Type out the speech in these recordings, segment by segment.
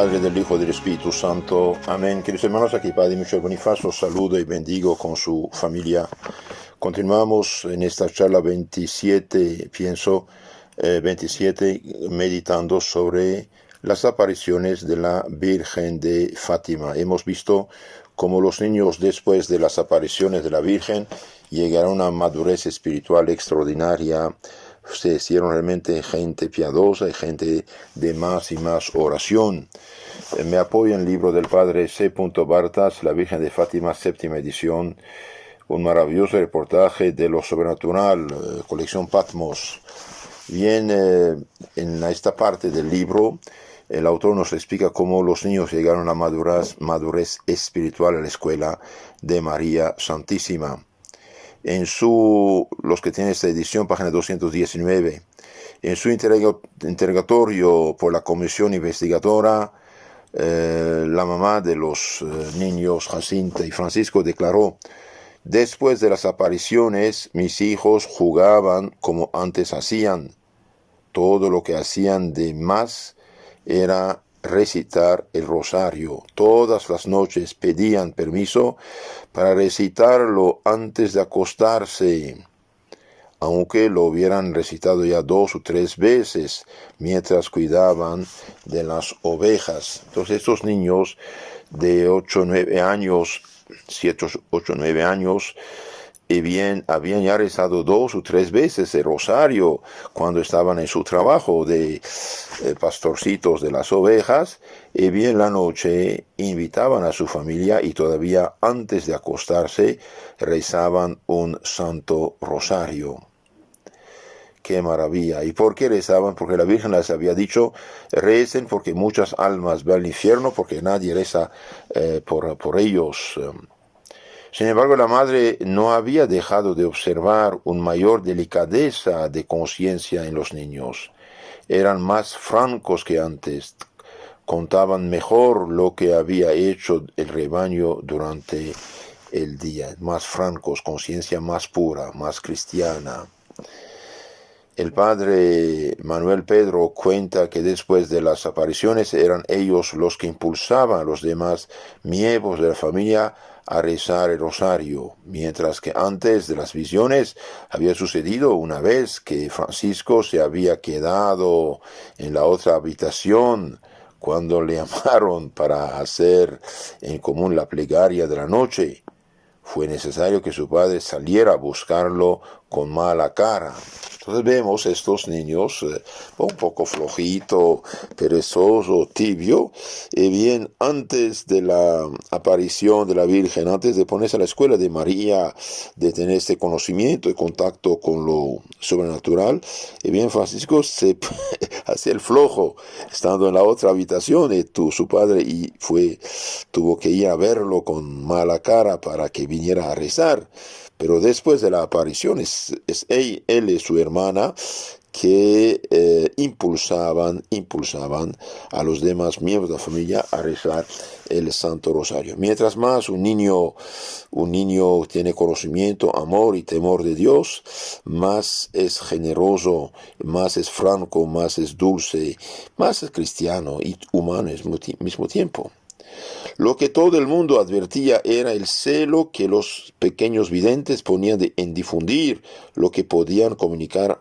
Padre, del Hijo y del Espíritu Santo. Amén. Queridos hermanos, aquí Padre Michel Bonifacio saludo y bendigo con su familia. Continuamos en esta charla 27, 27, meditando sobre las apariciones de la Virgen de Fátima. Hemos visto cómo los niños, después de las apariciones de la Virgen, llegaron a una madurez espiritual extraordinaria. Se hicieron realmente gente piadosa y gente de más y más oración. Me apoyo en el libro del padre C. Bartas, La Virgen de Fátima, séptima edición, un maravilloso reportaje de lo sobrenatural, colección Patmos. Bien, en esta parte del libro, el autor nos explica cómo los niños llegaron a madurez espiritual en la escuela de María Santísima. Los que tienen esta edición, página 219, en su interrogatorio por la comisión investigadora, la mamá de los niños, Jacinta y Francisco, declaró: después de las apariciones, mis hijos jugaban como antes hacían. Todo lo que hacían de más era recitar el rosario. Todas las noches pedían permiso para recitarlo antes de acostarse, aunque lo hubieran recitado ya 2 o 3 veces mientras cuidaban de las ovejas. Entonces estos niños de 8 o 9 años, 7, 8 o 9 años, y bien, habían ya rezado 2 o 3 veces el rosario cuando estaban en su trabajo de pastorcitos de las ovejas, y bien la noche invitaban a su familia y todavía antes de acostarse rezaban un santo rosario. ¡Qué maravilla! ¿Y por qué rezaban? Porque la Virgen les había dicho: recen porque muchas almas van al infierno, porque nadie reza por ellos. Sin embargo, la madre no había dejado de observar una mayor delicadeza de conciencia en los niños. Eran más francos que antes, contaban mejor lo que había hecho el rebaño durante el día. Más francos, conciencia más pura, más cristiana. El padre Manuel Pedro cuenta que después de las apariciones eran ellos los que impulsaban a los demás miembros de la familia a rezar el rosario, mientras que antes de las visiones había sucedido una vez que Francisco se había quedado en la otra habitación cuando le llamaron para hacer en común la plegaria de la noche. Fue necesario que su padre saliera a buscarlo con mala cara. Entonces vemos estos niños un poco flojito, perezoso, tibio, y bien antes de la aparición de la Virgen, antes de ponerse a la escuela de María, de tener este conocimiento y contacto con lo sobrenatural, y bien Francisco se hacía el flojo, estando en la otra habitación, y su padre tuvo que ir a verlo con mala cara para que viniera a rezar. Pero después de la aparición es él y su hermana que impulsaban a los demás miembros de la familia a rezar el Santo Rosario. Mientras más un niño tiene conocimiento, amor y temor de Dios, más es generoso, más es franco, más es dulce, más es cristiano y humano al mismo tiempo. Lo que todo el mundo advertía era el celo que los pequeños videntes ponían en difundir lo que podían comunicar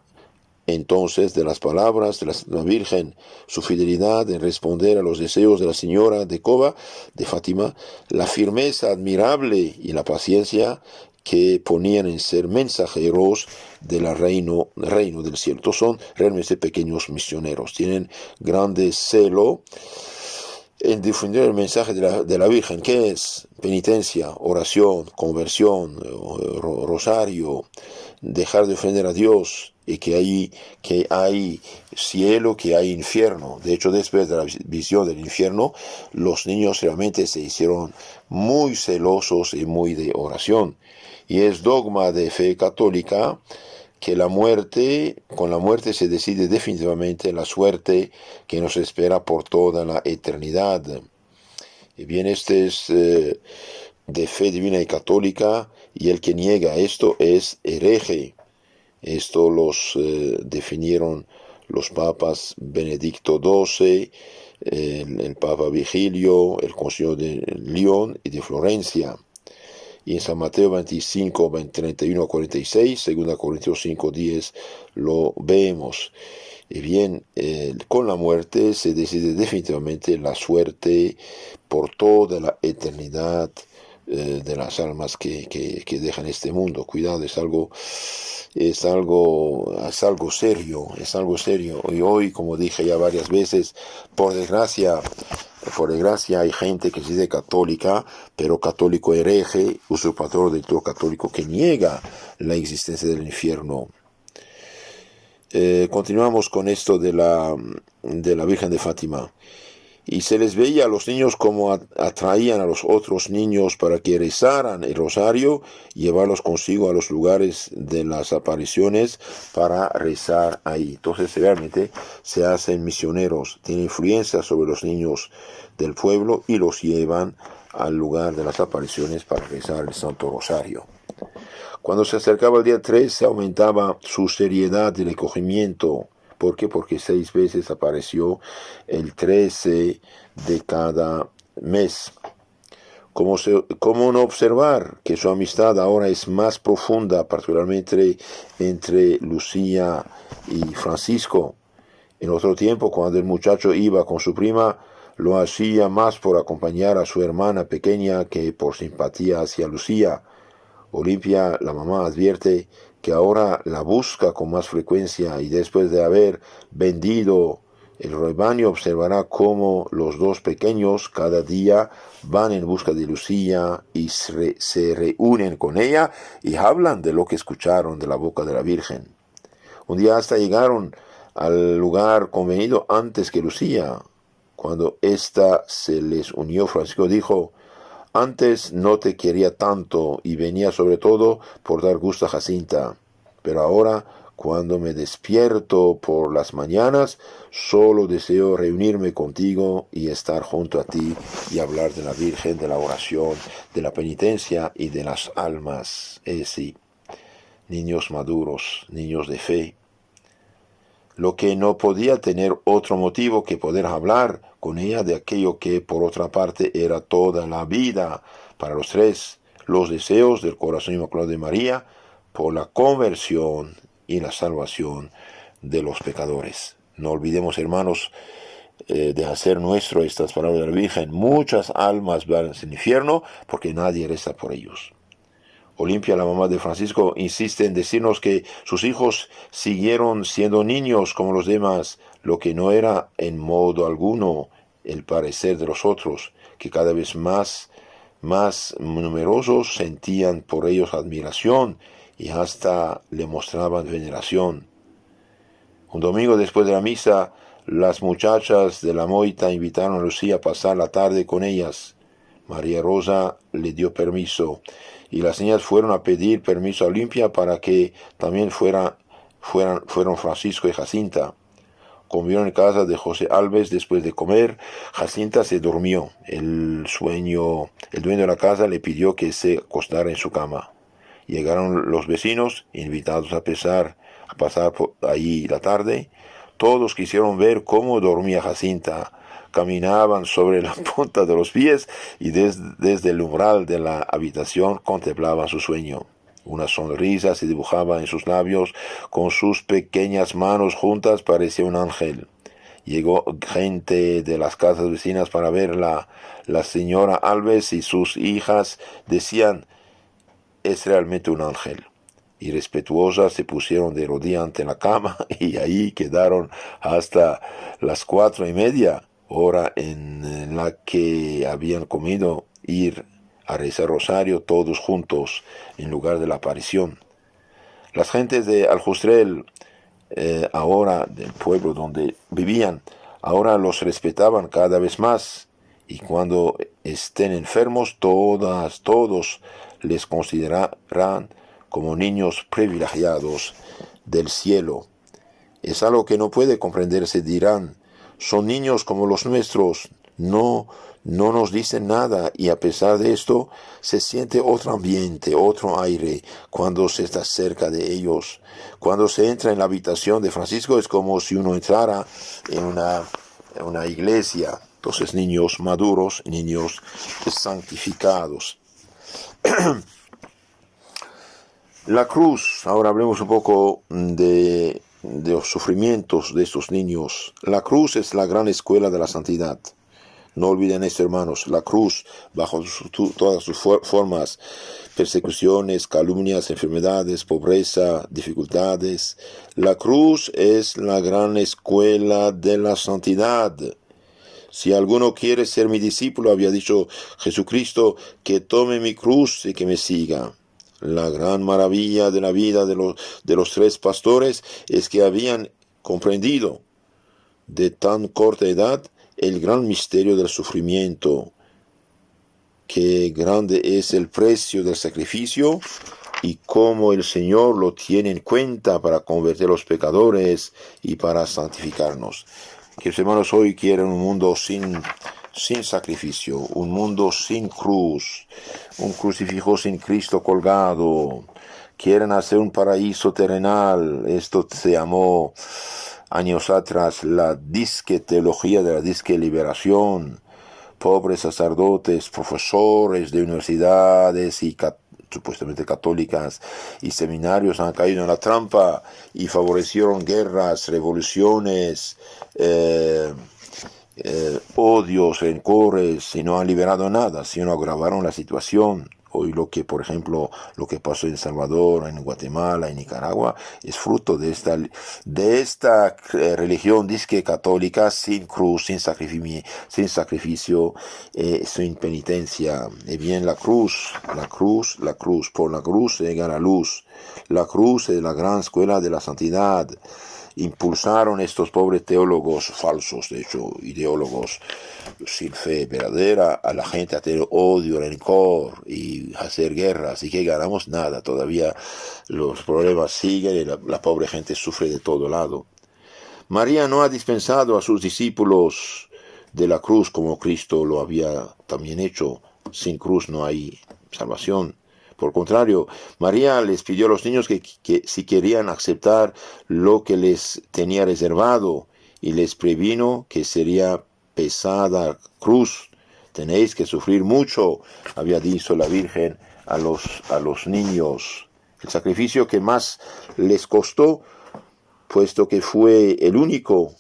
entonces de las palabras de la Virgen, su fidelidad en responder a los deseos de la señora de Cova, de Fátima, la firmeza admirable y la paciencia que ponían en ser mensajeros del reino del cielo. Estos son realmente pequeños misioneros, tienen grande celo en difundir el mensaje de la Virgen, que es penitencia, oración, conversión, rosario, dejar de ofender a Dios, y que hay cielo, que hay infierno. De hecho, después de la visión del infierno, los niños realmente se hicieron muy celosos y muy de oración. Y es dogma de fe católica que con la muerte se decide definitivamente la suerte que nos espera por toda la eternidad. Y bien, este es de fe divina y católica, y el que niega esto es hereje. Esto los definieron los papas Benedicto XII, el Papa Vigilio, el Concilio de Lyon y de Florencia. Y en San Mateo 25, 31 a 46, 2 Corintios 5, 10, lo vemos. Y bien, con la muerte se decide definitivamente la suerte por toda la eternidad de las almas que dejan este mundo. Cuidado, es algo serio, es algo serio. Y hoy, como dije ya varias veces, por desgracia hay gente que se dice católica, pero católico hereje, usurpador del todo católico, que niega la existencia del infierno. Continuamos con esto de la Virgen de Fátima. Y se les veía a los niños como atraían a los otros niños para que rezaran el rosario, llevarlos consigo a los lugares de las apariciones para rezar ahí. Entonces realmente se hacen misioneros, tienen influencia sobre los niños del pueblo y los llevan al lugar de las apariciones para rezar el Santo Rosario. Cuando se acercaba el día 3 se aumentaba su seriedad de recogimiento. ¿Por qué? Porque 6 veces apareció el 13 de cada mes. ¿Cómo no observar que su amistad ahora es más profunda, particularmente entre Lucía y Francisco? En otro tiempo, cuando el muchacho iba con su prima, lo hacía más por acompañar a su hermana pequeña que por simpatía hacia Lucía. Olimpia, la mamá, advierte que ahora la busca con más frecuencia y después de haber vendido el rebaño observará cómo los dos pequeños cada día van en busca de Lucía y se reúnen con ella y hablan de lo que escucharon de la boca de la Virgen. Un día hasta llegaron al lugar convenido antes que Lucía. Cuando ésta se les unió, Francisco dijo: antes no te quería tanto y venía sobre todo por dar gusto a Jacinta, pero ahora, cuando me despierto por las mañanas, solo deseo reunirme contigo y estar junto a ti y hablar de la Virgen, de la oración, de la penitencia y de las almas. Sí, niños maduros, niños de fe. Lo que no podía tener otro motivo que poder hablar con ella de aquello que por otra parte era toda la vida para los tres, los deseos del corazón inmaculado de María por la conversión y la salvación de los pecadores. No olvidemos, hermanos, de hacer nuestro estas palabras de la Virgen: muchas almas van al infierno porque nadie reza por ellos. Olimpia, la mamá de Francisco, insiste en decirnos que sus hijos siguieron siendo niños como los demás, lo que no era en modo alguno el parecer de los otros, que cada vez más numerosos sentían por ellos admiración y hasta le mostraban veneración. Un domingo después de la misa, las muchachas de la Moita invitaron a Lucía a pasar la tarde con ellas. María Rosa le dio permiso y las niñas fueron a pedir permiso a Olimpia para que también fueron Francisco y Jacinta. Comieron en casa de José Alves después de comer. Jacinta se durmió. El dueño de la casa le pidió que se acostara en su cama. Llegaron los vecinos, invitados a pasar por ahí la tarde. Todos quisieron ver cómo dormía Jacinta. Caminaban sobre la punta de los pies y desde el umbral de la habitación contemplaban su sueño. Una sonrisa se dibujaba en sus labios, con sus pequeñas manos juntas parecía un ángel. Llegó gente de las casas vecinas para verla. La señora Alves y sus hijas decían: es realmente un ángel. Y respetuosas se pusieron de rodillas ante la cama y ahí quedaron hasta las 4:30, hora en la que habían comido, ir a rezar rosario todos juntos en lugar de la aparición. Las gentes de Aljustrel, ahora del pueblo donde vivían, ahora los respetaban cada vez más, y cuando estén enfermos todos les considerarán como niños privilegiados del cielo. Es algo que no puede comprenderse, dirán: son niños como los nuestros, no nos dicen nada, y a pesar de esto se siente otro ambiente, otro aire cuando se está cerca de ellos. Cuando se entra en la habitación de Francisco es como si uno entrara en una iglesia. Entonces, niños maduros, niños santificados. La cruz, ahora hablemos un poco de los sufrimientos de estos niños. La cruz es la gran escuela de la santidad. No olviden esto, hermanos. La cruz, bajo todas sus formas, persecuciones, calumnias, enfermedades, pobreza, dificultades. La cruz es la gran escuela de la santidad. Si alguno quiere ser mi discípulo, había dicho Jesucristo, que tome mi cruz y que me siga. La gran maravilla de la vida de los tres pastores es que habían comprendido de tan corta edad el gran misterio del sufrimiento. Qué grande es el precio del sacrificio y cómo el Señor lo tiene en cuenta para convertir a los pecadores y para santificarnos. Que los hermanos hoy quieren un mundo sin sacrificio, un mundo sin cruz, un crucifijo sin Cristo colgado. Quieren hacer un paraíso terrenal. Esto se llamó años atrás la disque teología de la disque liberación. Pobres sacerdotes, profesores de universidades y supuestamente católicas y seminarios han caído en la trampa y favorecieron guerras, revoluciones, odios, rencores, y no han liberado nada, sino agravaron la situación. Hoy por ejemplo, lo que pasó en El Salvador, en Guatemala, en Nicaragua, es fruto de esta religión disque católica, sin cruz, sin sacrificio, sin penitencia. Y bien, la cruz, por la cruz llega la luz. La cruz es la gran escuela de la santidad. Impulsaron estos pobres teólogos falsos, de hecho, ideólogos sin fe verdadera, a la gente a tener odio, rencor y hacer guerras, y que ganamos nada. Todavía los problemas siguen y la pobre gente sufre de todo lado. María no ha dispensado a sus discípulos de la cruz como Cristo lo había también hecho. Sin cruz no hay salvación. Por contrario, María les pidió a los niños que si querían aceptar lo que les tenía reservado, y les previno que sería pesada cruz. Tenéis que sufrir mucho, había dicho la Virgen a los niños. El sacrificio que más les costó, puesto que fue el único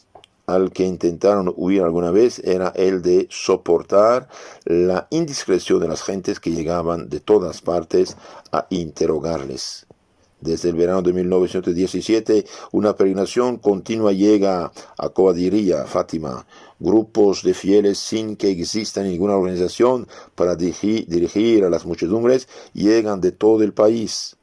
al que intentaron huir alguna vez, era el de soportar la indiscreción de las gentes que llegaban de todas partes a interrogarles. Desde el verano de 1917, una peregrinación continua llega a Coadiría, Fátima. Grupos de fieles, sin que exista ninguna organización para dirigir a las muchedumbres, llegan de todo el país.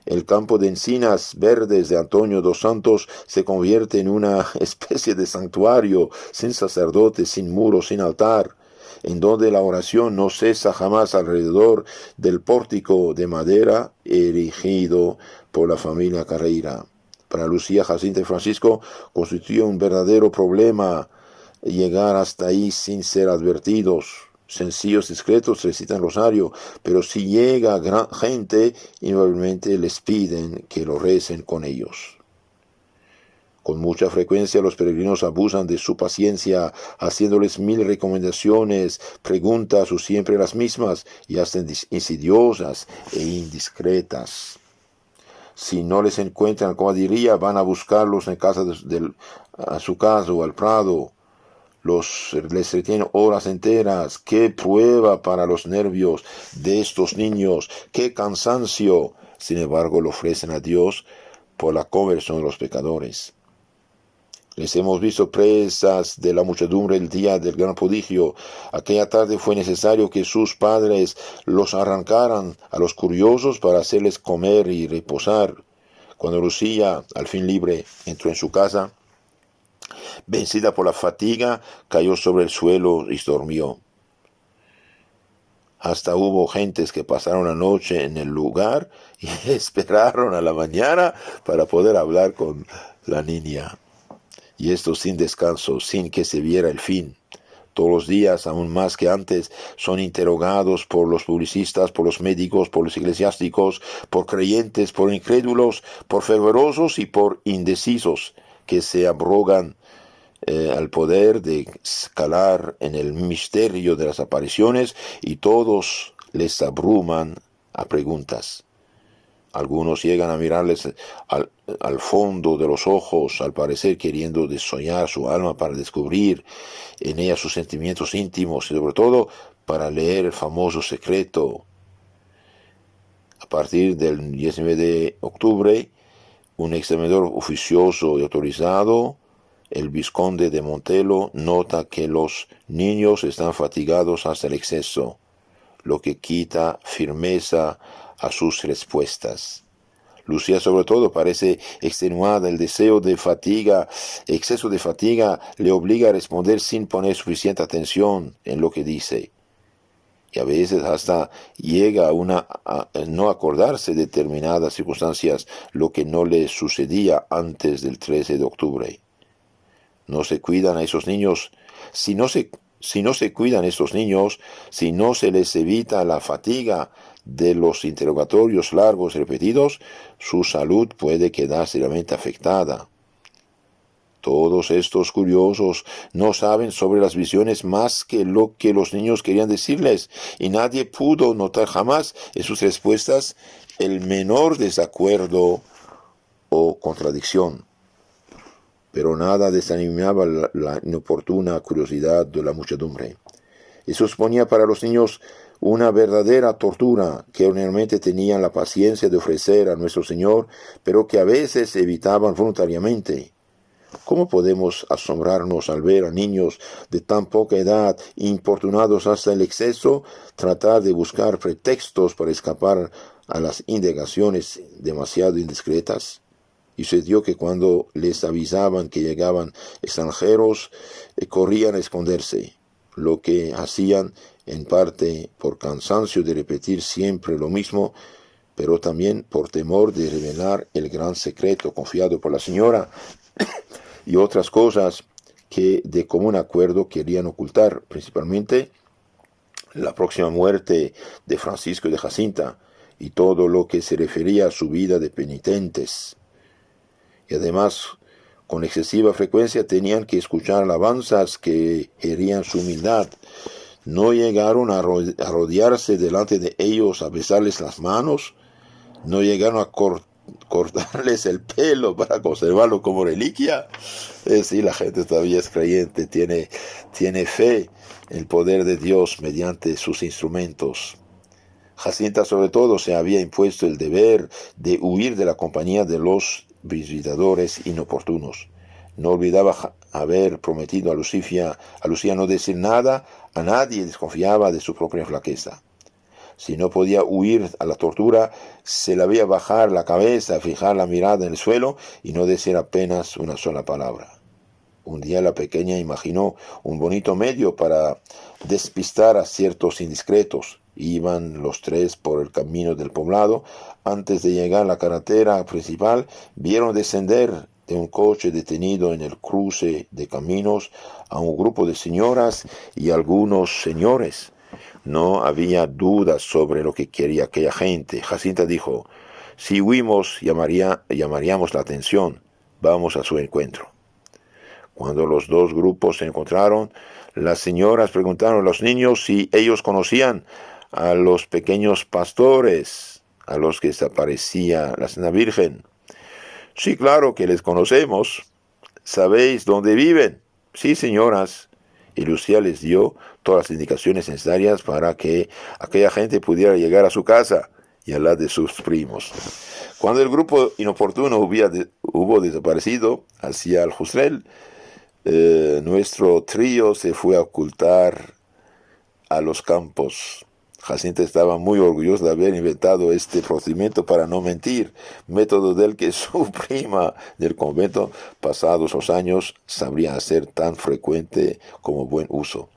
El campo de encinas verdes de Antonio dos Santos se convierte en una especie de santuario, sin sacerdotes, sin muros, sin altar, en donde la oración no cesa jamás alrededor del pórtico de madera erigido por la familia Carreira. Para Lucía, Jacinta y Francisco constituye un verdadero problema llegar hasta ahí sin ser advertidos. Sencillos, discretos, recitan rosario, pero si llega gran gente, invariablemente les piden que lo recen con ellos. Con mucha frecuencia los peregrinos abusan de su paciencia, haciéndoles 1000 recomendaciones, preguntas o siempre las mismas, y hasta insidiosas e indiscretas. Si no les encuentran, como diría, van a buscarlos en casa a su casa o al prado. Les retienen horas enteras. Qué prueba para los nervios de estos niños, qué cansancio. Sin embargo, lo ofrecen a Dios por la conversión de los pecadores. Les hemos visto presas de la muchedumbre el día del gran prodigio. Aquella tarde fue necesario que sus padres los arrancaran a los curiosos para hacerles comer y reposar. Cuando Lucía, al fin libre, entró en su casa, vencida por la fatiga, cayó sobre el suelo y dormió. Hasta hubo gentes que pasaron la noche en el lugar y esperaron a la mañana para poder hablar con la niña. Y esto sin descanso, sin que se viera el fin. Todos los días, aún más que antes, son interrogados por los publicistas, por los médicos, por los eclesiásticos, por creyentes, por incrédulos, por fervorosos y por indecisos, que se abrogan al poder de escalar en el misterio de las apariciones y todos les abruman a preguntas. Algunos llegan a mirarles al fondo de los ojos, al parecer queriendo desollar su alma para descubrir en ella sus sentimientos íntimos y sobre todo para leer el famoso secreto. A partir del 19 de octubre, un examinador oficioso y autorizado, el vizconde de Montelo, nota que los niños están fatigados hasta el exceso, lo que quita firmeza a sus respuestas. Lucía sobre todo parece extenuada, el deseo de fatiga, exceso de fatiga le obliga a responder sin poner suficiente atención en lo que dice. Y a veces hasta llega a no acordarse de determinadas circunstancias, lo que no le sucedía antes del 13 de octubre. No se cuidan a esos niños, si no se cuidan estos niños, si no se les evita la fatiga de los interrogatorios largos y repetidos, su salud puede quedar seriamente afectada. Todos estos curiosos no saben sobre las visiones más que lo que los niños querían decirles, y nadie pudo notar jamás en sus respuestas el menor desacuerdo o contradicción. Pero nada desanimaba la inoportuna curiosidad de la muchedumbre. Eso suponía para los niños una verdadera tortura que ordinariamente tenían la paciencia de ofrecer a nuestro Señor, pero que a veces evitaban voluntariamente. ¿Cómo podemos asombrarnos al ver a niños de tan poca edad, importunados hasta el exceso, tratar de buscar pretextos para escapar a las indagaciones demasiado indiscretas? Y sucedió que cuando les avisaban que llegaban extranjeros, corrían a esconderse, lo que hacían en parte por cansancio de repetir siempre lo mismo, pero también por temor de revelar el gran secreto confiado por la señora y otras cosas que de común acuerdo querían ocultar, principalmente la próxima muerte de Francisco de Jacinta y todo lo que se refería a su vida de penitentes. Y además, con excesiva frecuencia tenían que escuchar alabanzas que herían su humildad. No llegaron a rodearse delante de ellos a besarles las manos, no llegaron a cortarles el pelo para conservarlo como reliquia. Sí, la gente todavía es creyente, tiene fe en el poder de Dios mediante sus instrumentos. Jacinta sobre todo se había impuesto el deber de huir de la compañía de los visitadores inoportunos. No olvidaba haber prometido a Lucía no decir nada a nadie y desconfiaba de su propia flaqueza. Si no podía huir a la tortura, se le había bajar la cabeza, fijar la mirada en el suelo y no decir apenas una sola palabra. Un día la pequeña imaginó un bonito medio para despistar a ciertos indiscretos. Iban los tres por el camino del poblado. Antes de llegar a la carretera principal, vieron descender de un coche detenido en el cruce de caminos a un grupo de señoras y algunos señores. No había dudas sobre lo que quería aquella gente. Jacinta dijo: si huimos, llamaríamos la atención. Vamos a su encuentro. Cuando los dos grupos se encontraron, las señoras preguntaron a los niños si ellos conocían a los pequeños pastores a los que se aparecía la Santa Virgen. Sí, claro que les conocemos. ¿Sabéis dónde viven? Sí, señoras. Y Lucía les dio todas las indicaciones necesarias para que aquella gente pudiera llegar a su casa y a la de sus primos. Cuando el grupo inoportuno hubo desaparecido hacia el Justrel, nuestro trío se fue a ocultar a los campos. Jacinta estaba muy orgullosa de haber inventado este procedimiento para no mentir, método del que su prima del convento, pasados los años, sabría hacer tan frecuente como buen uso.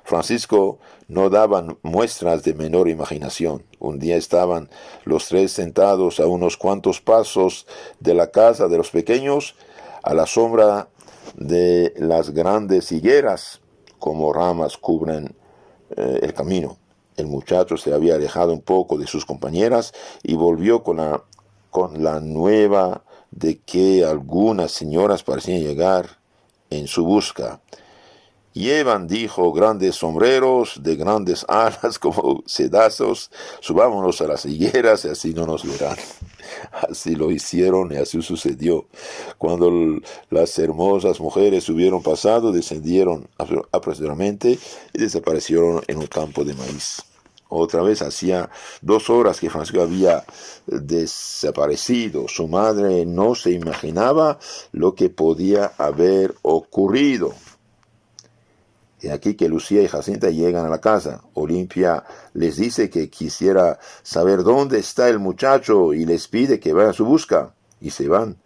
Francisco no daba muestras de menor imaginación. Un día estaban los tres sentados a unos cuantos pasos de la casa de los pequeños, a la sombra de las grandes higueras, como ramas cubren el camino. El muchacho se había alejado un poco de sus compañeras y volvió con la nueva de que algunas señoras parecían llegar en su busca. Llevan, dijo, grandes sombreros de grandes alas como cedazos, subámonos a las higueras y así no nos verán. Así lo hicieron y así sucedió. Cuando las hermosas mujeres hubieron pasado, descendieron apresuradamente y desaparecieron en un campo de maíz. Otra vez hacía 2 horas que Francisco había desaparecido. Su madre no se imaginaba lo que podía haber ocurrido. Y aquí que Lucía y Jacinta llegan a la casa. Olimpia les dice que quisiera saber dónde está el muchacho y les pide que vayan a su busca. Y se van.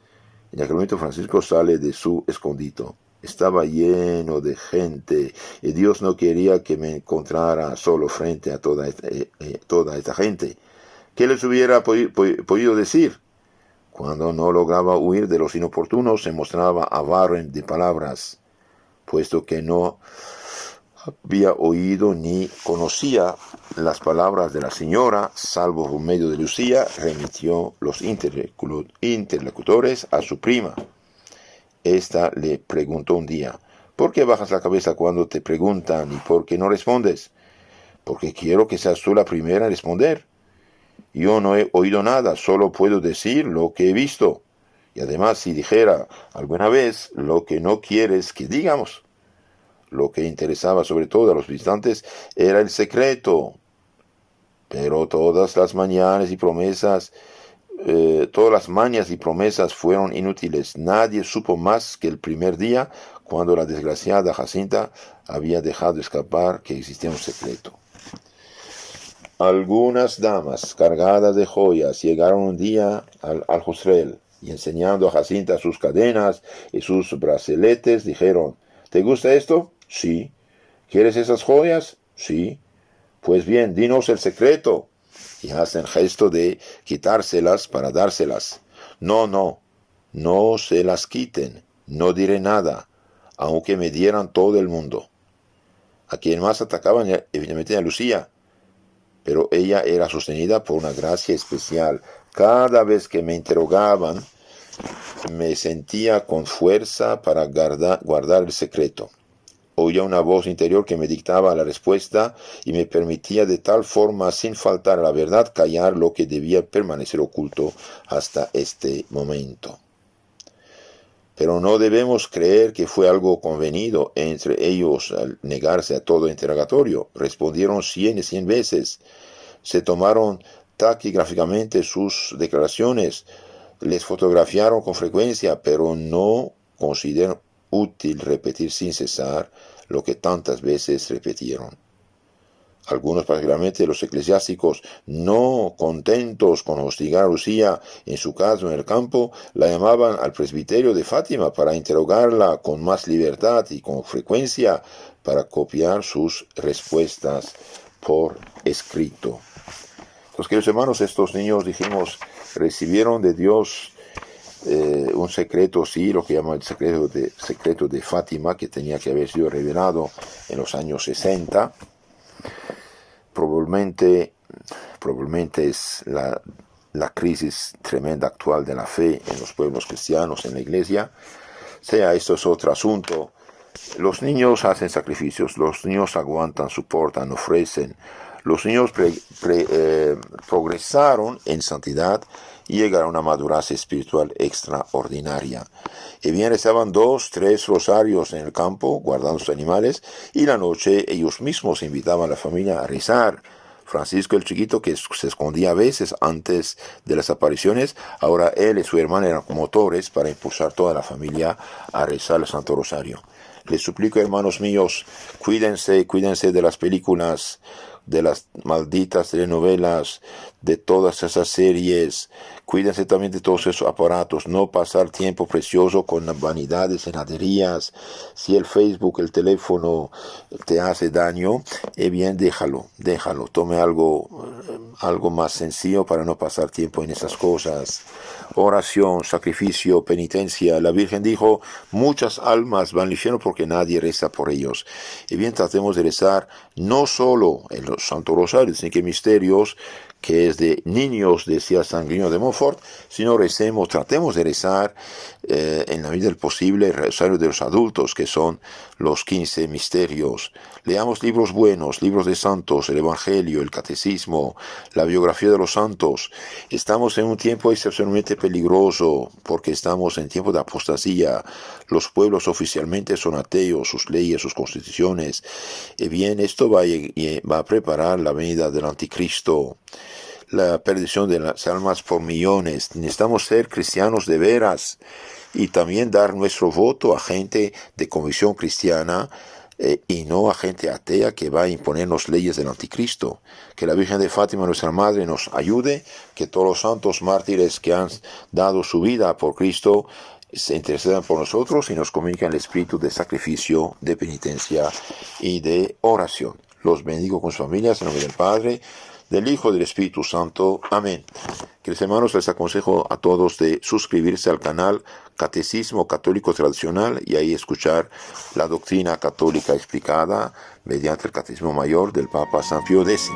En aquel momento Francisco sale de su escondito. Estaba lleno de gente y Dios no quería que me encontrara solo frente a toda esta gente. ¿Qué les hubiera podido decir? Cuando no lograba huir de los inoportunos, se mostraba avaro de palabras, puesto que no había oído ni conocía las palabras de la señora, salvo por medio de Lucía, remitió los interlocutores a su prima. Esta le preguntó un día: ¿por qué bajas la cabeza cuando te preguntan y por qué no respondes? Porque quiero que seas tú la primera a responder. Yo no he oído nada, solo puedo decir lo que he visto. Y además, si dijera alguna vez lo que no quieres que digamos. Lo que interesaba sobre todo a los visitantes era el secreto. Pero todas las mañas y promesas fueron inútiles. Nadie supo más que el primer día, cuando la desgraciada Jacinta había dejado escapar que existía un secreto. Algunas damas cargadas de joyas llegaron un día al Aljosrel y, enseñando a Jacinta sus cadenas y sus braceletes, dijeron: ¿te gusta esto? Sí. ¿Quieres esas joyas? Sí. Pues bien, dinos el secreto. Y hacen gesto de quitárselas para dárselas. No se las quiten, no diré nada, aunque me dieran todo el mundo. A quien más atacaban, evidentemente, a Lucía, pero ella era sostenida por una gracia especial. Cada vez que me interrogaban, me sentía con fuerza para guardar el secreto. Oía una voz interior que me dictaba la respuesta y me permitía de tal forma, sin faltar a la verdad, callar lo que debía permanecer oculto hasta este momento. Pero no debemos creer que fue algo convenido entre ellos al negarse a todo interrogatorio. Respondieron 100 veces. Se tomaron taquigráficamente sus declaraciones. Les fotografiaron con frecuencia, pero no consideran útil repetir sin cesar lo que tantas veces repitieron. Algunos, particularmente los eclesiásticos, no contentos con hostigar a Lucía en su caso en el campo, la llamaban al presbiterio de Fátima para interrogarla con más libertad y con frecuencia para copiar sus respuestas por escrito. Entonces, queridos hermanos, estos niños, dijimos, recibieron de Dios un secreto, sí, lo que llaman el secreto de Fátima, que tenía que haber sido revelado en los años 60. Probablemente es la crisis tremenda actual de la fe en los pueblos cristianos, en la iglesia. Esto es otro asunto. Los niños hacen sacrificios, los niños aguantan, soportan, ofrecen. Los niños progresaron en santidad y llegaron a una madurez espiritual extraordinaria. Y bien, rezaban 2, 3 rosarios en el campo, guardando sus animales, y la noche ellos mismos invitaban a la familia a rezar. Francisco el chiquito, que se escondía a veces antes de las apariciones, ahora él y su hermana eran motores para impulsar toda la familia a rezar el Santo Rosario. Les suplico, hermanos míos, cuídense de las películas, de las malditas telenovelas, de todas esas series. Cuídense también de todos esos aparatos. No pasar tiempo precioso con vanidades, enaderías. Si el Facebook, el teléfono te hace daño, bien, déjalo. Tome algo más sencillo para no pasar tiempo en esas cosas. oración, sacrificio, penitencia. La Virgen dijo, muchas almas van al infierno porque nadie reza por ellos. Y bien, tratemos de rezar no solo en los Santos Rosarios, sino que misterios, que es de niños, decía San Grino de Montfort, sino tratemos de rezar en la medida del posible el rosario de los adultos, que son los 15 misterios. Leamos libros buenos, libros de santos, el Evangelio, el Catecismo, la biografía de los santos. Estamos en un tiempo excepcionalmente peligroso, porque estamos en tiempo de apostasía. Los pueblos oficialmente son ateos, sus leyes, sus constituciones. Y bien, esto va a preparar la venida del anticristo, la perdición de las almas por millones. Necesitamos ser cristianos de veras y también dar nuestro voto a gente de convicción cristiana y no a gente atea que va a imponernos leyes del anticristo. Que la Virgen de Fátima, nuestra Madre, nos ayude, que todos los santos mártires que han dado su vida por Cristo se intercedan por nosotros y nos comuniquen el espíritu de sacrificio, de penitencia y de oración. Los bendigo con sus familias en nombre del Padre, del Hijo y del Espíritu Santo. Amén. Queridos hermanos, les aconsejo a todos de suscribirse al canal Catecismo Católico Tradicional y ahí escuchar la doctrina católica explicada mediante el Catecismo Mayor del Papa San Pío X.